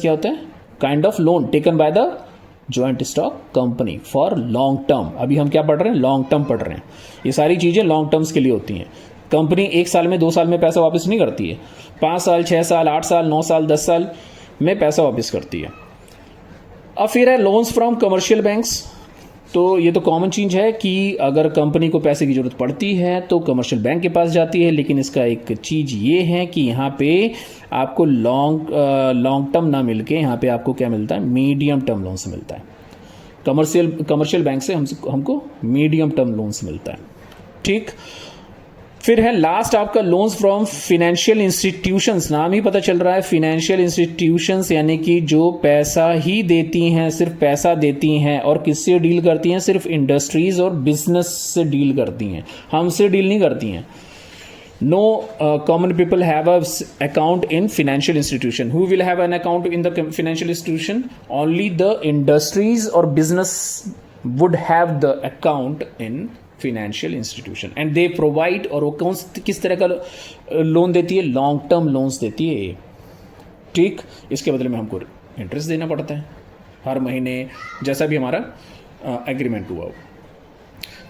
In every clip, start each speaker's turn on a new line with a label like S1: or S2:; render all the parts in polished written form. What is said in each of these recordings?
S1: क्या होता है? Kind of loan taken by the joint stock company for long term. अभी हम क्या पढ़ रहे हैं? लॉन्ग टर्म पढ़ रहे हैं। ये सारी चीज़ें लॉन्ग टर्म्स के लिए होती हैं। कंपनी 1 साल में 2 साल में पैसा वापस नहीं करती है, 5 साल 6 साल 8 साल 9 साल 10 साल में पैसा वापस करती है। अब फिर है लोन्स फ्रॉम कमर्शियल बैंक्स। तो ये तो कॉमन चीज़ है कि अगर कंपनी को पैसे की ज़रूरत पड़ती है तो कमर्शियल बैंक के पास जाती है, लेकिन इसका एक चीज़ ये है कि यहाँ पे आपको लॉन्ग टर्म ना मिल के यहाँ पे आपको क्या मिलता है? मीडियम टर्म लोन्स मिलता है। कमर्शियल बैंक से हमको मीडियम टर्म लोन्स मिलता है। ठीक, फिर है लास्ट आपका लोन्स फ्रॉम फिनेंशियल इंस्टीट्यूशंस। नाम ही पता चल रहा है, फिनेंशियल इंस्टीट्यूशंस यानी कि जो पैसा ही देती हैं, सिर्फ पैसा देती हैं। और किससे डील करती हैं? सिर्फ इंडस्ट्रीज और बिजनेस से डील करती हैं, हमसे डील नहीं करती हैं। No common people have a account in financial institution. Who will have an account in the financial institution? Only the industries or business would have the account in financial institution and they provide, और वो किस तरह का loan देती है? Long term loans देती है। ठीक, इसके बदले में हमको इंटरेस्ट देना पड़ता है हर महीने, जैसा भी हमारा एग्रीमेंट हुआ हो।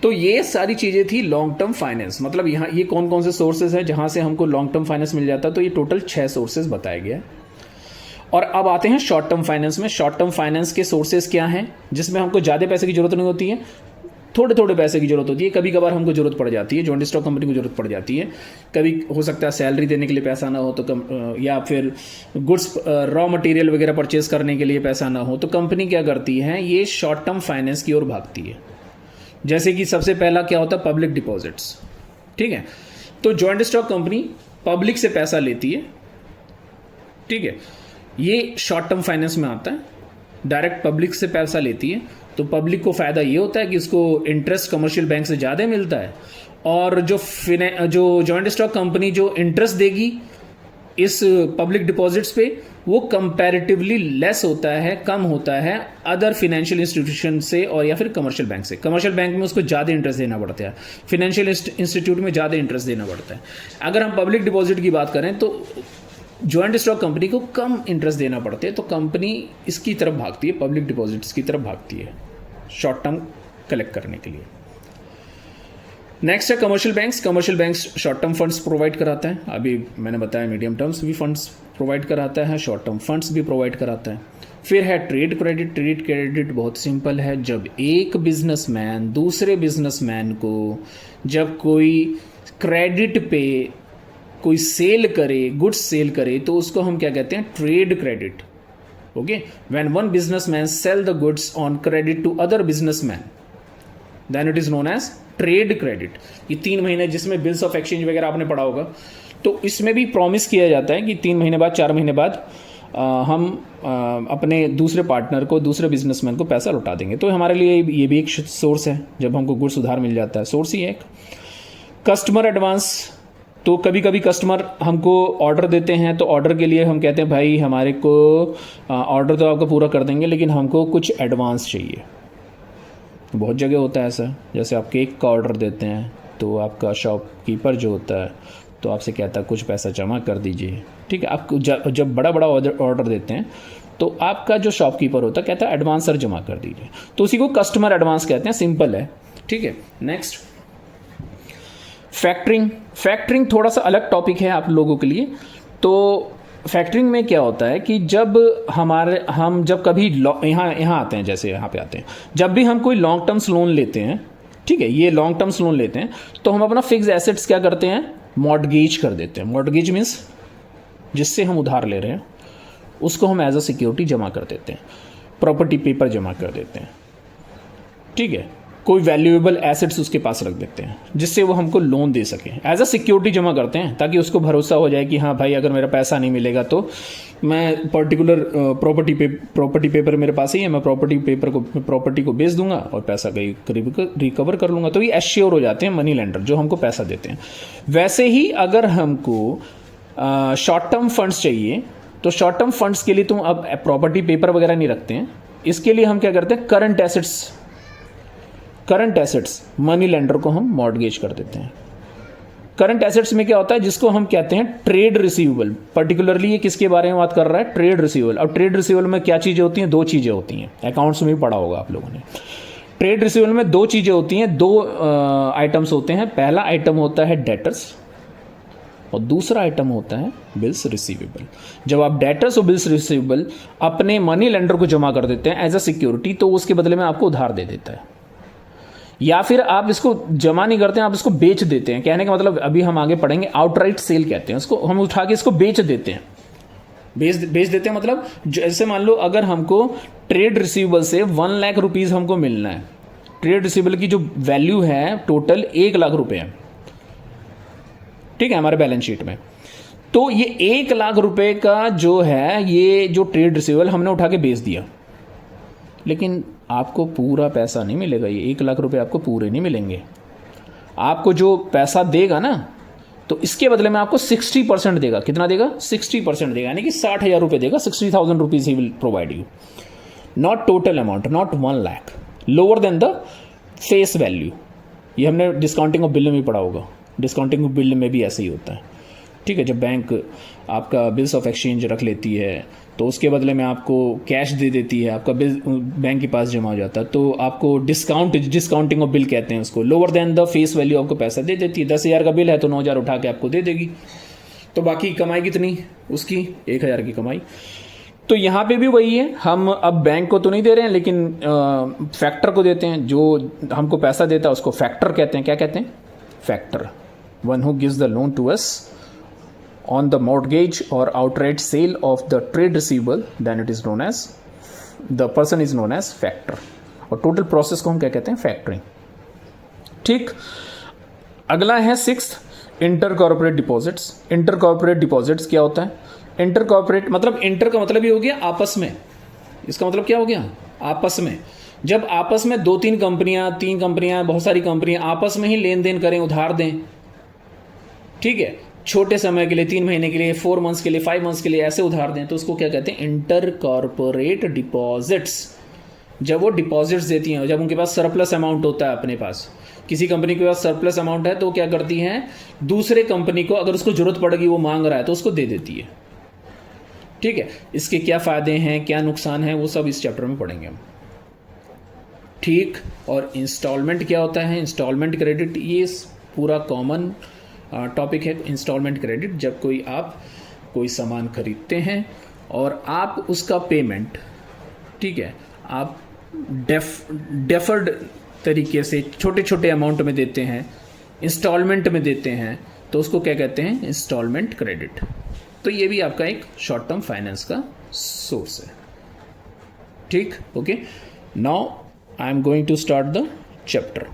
S1: तो ये सारी चीज़ें थी लॉन्ग टर्म फाइनेंस। मतलब यहाँ ये कौन कौन से सोर्सेज हैं जहाँ से हमको लॉन्ग टर्म फाइनेंस मिल जाता है? तो ये टोटल 6 सोर्सेज बताया गया है। और अब आते हैं शॉर्ट टर्म फाइनेंस में। शॉर्ट टर्म फाइनेंस के सोर्सेज क्या हैं? जिसमें हमको ज़्यादा पैसे की जरूरत नहीं होती है, थोड़े थोड़े पैसे की जरूरत होती है। कभी कभार हमको जरूरत पड़ जाती है, जॉइंट स्टॉक कंपनी को जरूरत पड़ जाती है। कभी हो सकता है सैलरी देने के लिए पैसा ना हो तो या फिर गुड्स रॉ मटेरियल वगैरह परचेज करने के लिए पैसा ना हो, तो कंपनी क्या करती है? ये शॉर्ट टर्म फाइनेंस की ओर भागती है। जैसे कि सबसे पहला क्या होता है? Public deposits. ठीक है, तो जॉइंट स्टॉक कंपनी पब्लिक से पैसा लेती है। ठीक है, ये शॉर्ट टर्म फाइनेंस में आता है। डायरेक्ट पब्लिक से पैसा लेती है तो पब्लिक को फ़ायदा ये होता है कि उसको इंटरेस्ट कमर्शियल बैंक से ज़्यादा मिलता है। और जो जॉइंट स्टॉक कंपनी जो इंटरेस्ट देगी इस पब्लिक डिपॉजिट्स पे, वो कंपैरेटिवली लेस होता है, कम होता है अदर फिनेंशियल इंस्टीट्यूशन से और या फिर कमर्शियल बैंक से। कमर्शियल बैंक में उसको ज़्यादा इंटरेस्ट देना पड़ता है, फिनेंशियल इंस्टीट्यूट में ज़्यादा इंटरेस्ट देना पड़ता है। अगर हम पब्लिक डिपॉजिट की बात करें तो जॉइंट स्टॉक कंपनी को कम इंटरेस्ट देना पड़ता है, तो कंपनी इसकी तरफ भागती है, पब्लिक डिपॉजिट्स की तरफ भागती है शॉर्ट टर्म कलेक्ट करने के लिए। नेक्स्ट है commercial banks. Commercial banks short term funds provide कराता है। अभी मैंने बताया मीडियम टर्म्स भी फंड्स प्रोवाइड कराता है, शॉर्ट टर्म फंड्स भी प्रोवाइड कराता है। फिर है ट्रेड क्रेडिट। ट्रेड क्रेडिट बहुत सिंपल है। जब एक बिजनेसमैन दूसरे बिजनेसमैन को जब कोई क्रेडिट पे कोई सेल करे, गुड्स सेल करे, तो उसको हम क्या कहते हैं? Trade credit. Okay, when one businessman sell the goods on credit to other businessman, then it is known as trade credit. ये 3 महीने जिसमें बिल्स ऑफ एक्सचेंज वगैरह आपने पढ़ा होगा, तो इसमें भी प्रॉमिस किया जाता है कि 3 महीने बाद 4 महीने बाद हम अपने दूसरे पार्टनर को, दूसरे बिजनेसमैन को पैसा लौटा देंगे। तो हमारे लिए ये भी एक सोर्स है जब हमको गुड्स उधार मिल जाता है, सोर्स ही है एक। Customer advance. तो कभी कभी कस्टमर हमको ऑर्डर देते हैं, तो ऑर्डर के लिए हम कहते हैं भाई हमारे को ऑर्डर तो आपका पूरा कर देंगे लेकिन हमको कुछ एडवांस चाहिए। बहुत जगह होता है ऐसा, जैसे आप केक का ऑर्डर देते हैं तो आपका शॉपकीपर जो होता है तो आपसे कहता है कुछ पैसा जमा कर दीजिए। ठीक है, आप जब बड़ा बड़ा ऑर्डर देते हैं तो आपका जो शॉपकीपर होता है कहता है एडवांस सर जमा कर दीजिए, तो उसी को कस्टमर एडवांस कहते हैं। सिंपल है। ठीक है, नेक्स्ट फैक्टरिंग। फैक्टरिंग थोड़ा सा अलग टॉपिक है आप लोगों के लिए। तो फैक्टरिंग में क्या होता है कि जब हम जब कभी यहाँ आते हैं, जैसे यहाँ पे आते हैं, जब भी हम कोई लॉन्ग टर्म्स लोन लेते हैं, ठीक है, ये लॉन्ग टर्म्स लोन लेते हैं, तो हम अपना फिक्स एसेट्स क्या करते हैं? मॉर्टगेज कर देते हैं। मॉर्टगेज मीन्स जिससे हम उधार ले रहे हैं उसको हम एज अ सिक्योरिटी जमा कर देते हैं, प्रॉपर्टी पेपर जमा कर देते हैं। ठीक है, कोई वैल्यूएबल एसेट्स उसके पास रख देते हैं जिससे वो हमको लोन दे सके, एज अ सिक्योरिटी जमा करते हैं, ताकि उसको भरोसा हो जाए कि हाँ भाई अगर मेरा पैसा नहीं मिलेगा तो मैं पर्टिकुलर प्रॉपर्टी पेपर मेरे पास ही है, मैं प्रॉपर्टी को बेच दूंगा और पैसा कहीं रिकवर कर लूँगा। तो ये एश्योर हो जाते हैं मनी लेंडर जो हमको पैसा देते हैं। वैसे ही अगर हमको शॉर्ट टर्म फंड्स चाहिए तो शॉर्ट टर्म फंड्स के लिए तुम अब प्रॉपर्टी पेपर वगैरह नहीं रखते हैं, इसके लिए हम क्या करते हैं? करंट एसेट्स मनी लेंडर को हम मॉर्टगेज कर देते हैं। करंट एसेट्स में क्या होता है, जिसको हम कहते हैं ट्रेड रिसीवेबल। पर्टिकुलरली ये किसके बारे में बात कर रहा है, ट्रेड रिसीवेबल। और ट्रेड रिसीवेबल में क्या चीज़ें होती हैं, दो चीज़ें होती हैं, अकाउंट्स में भी पढ़ा होगा आप लोगों ने। ट्रेड रिसीवेबल में दो चीज़ें होती हैं, दो आइटम्स होते हैं। पहला आइटम होता है डेटर्स और दूसरा आइटम होता है बिल्स रिसीवेबल। जब आप डेटर्स और बिल्स रिसीवेबल अपने मनी लेंडर को जमा कर देते हैं एज अ सिक्योरिटी, तो उसके बदले में आपको उधार दे देता है। या फिर आप इसको जमा नहीं करते हैं, आप इसको बेच देते हैं। कहने का मतलब अभी हम आगे पढ़ेंगे, आउटराइट सेल कहते हैं उसको। हम उठा के इसको बेच देते हैं। बेच देते हैं मतलब जैसे मान लो अगर हमको ट्रेड रिसीवेबल से 1 लाख रुपीज़ हमको मिलना है, ट्रेड रिसीवेबल की जो वैल्यू है टोटल 1 लाख रुपए है, ठीक है, हमारे बैलेंस शीट में। तो ये 1 लाख रुपए का जो है, ये जो ट्रेड रिसीवेबल हमने उठा के बेच दिया, लेकिन आपको पूरा पैसा नहीं मिलेगा। ये 1 लाख रुपए आपको पूरे नहीं मिलेंगे। आपको जो पैसा देगा ना, तो इसके बदले में आपको 60% देगा। कितना देगा, 60% देगा, यानी कि 60,000 रुपये देगा। 60,000 rupees he will provide you, not total amount, not 1 lakh, lower than the face value. ये हमने डिस्काउंटिंग ऑफ बिल में भी पढ़ा होगा। डिस्काउंटिंग ऑफ बिल में भी ऐसे ही होता है, ठीक है। जब बैंक आपका बिल्स ऑफ एक्सचेंज रख लेती है, तो उसके बदले में आपको कैश दे देती है, आपका बिल बैंक के पास जमा हो जाता है, तो आपको डिस्काउंटिंग ऑफ बिल कहते हैं उसको। Lower than the face value आपको पैसा दे देती है। 10,000 का बिल है तो 9,000 उठा के आपको दे देगी। तो बाकी कमाई कितनी उसकी, 1,000 की कमाई। तो यहाँ पे भी वही है, हम अब बैंक को तो नहीं दे रहे हैं, लेकिन फैक्टर को देते हैं। जो हमको पैसा देता है उसको फैक्टर कहते हैं। क्या कहते हैं, factor. One who gives the loan to us on the mortgage or outright sale of the trade receivable, then it is known as, the person is known as factor। और टोटल प्रोसेस को हम क्या कहते हैं, factoring, ठीक। अगला है 6th inter corporate deposits. Inter corporate deposits क्या होता है, इंटर कॉर्पोरेट मतलब इंटर का मतलब ये हो गया आपस में। इसका मतलब क्या हो गया, आपस में। जब आपस में 2-3 कंपनियां, 3 कंपनियां, बहुत सारी कंपनियां आपस में ही लेन देन करें, उधार दें, ठीक है, छोटे समय के लिए, 3 महीने के लिए, 4 मंथ्स के लिए, 5 मंथ्स के लिए ऐसे उधार दें, तो उसको क्या कहते हैं, इंटर कॉर्पोरेट डिपॉजिट्स। जब वो डिपॉजिट्स देती हैं, जब उनके पास सरप्लस अमाउंट होता है अपने पास, किसी कंपनी के पास सरप्लस अमाउंट है, तो क्या करती हैं, दूसरे कंपनी को अगर उसको जरूरत पड़ेगी, वो मांग रहा है, तो उसको दे देती है, ठीक है। इसके क्या फ़ायदे हैं, क्या नुकसान है, वो सब इस चैप्टर में पढ़ेंगे हम, ठीक। और इंस्टॉलमेंट क्या होता है, इंस्टॉलमेंट क्रेडिट, ये पूरा कॉमन टॉपिक है। इंस्टॉलमेंट क्रेडिट, जब आप कोई सामान खरीदते हैं और आप उसका पेमेंट, ठीक है, आप डेफर्ड तरीके से छोटे छोटे अमाउंट में देते हैं, इंस्टॉलमेंट में देते हैं, तो उसको क्या कहते हैं, इंस्टॉलमेंट क्रेडिट। तो ये भी आपका एक शॉर्ट टर्म फाइनेंस का सोर्स है, ठीक। Okay, now I am going to start the chapter.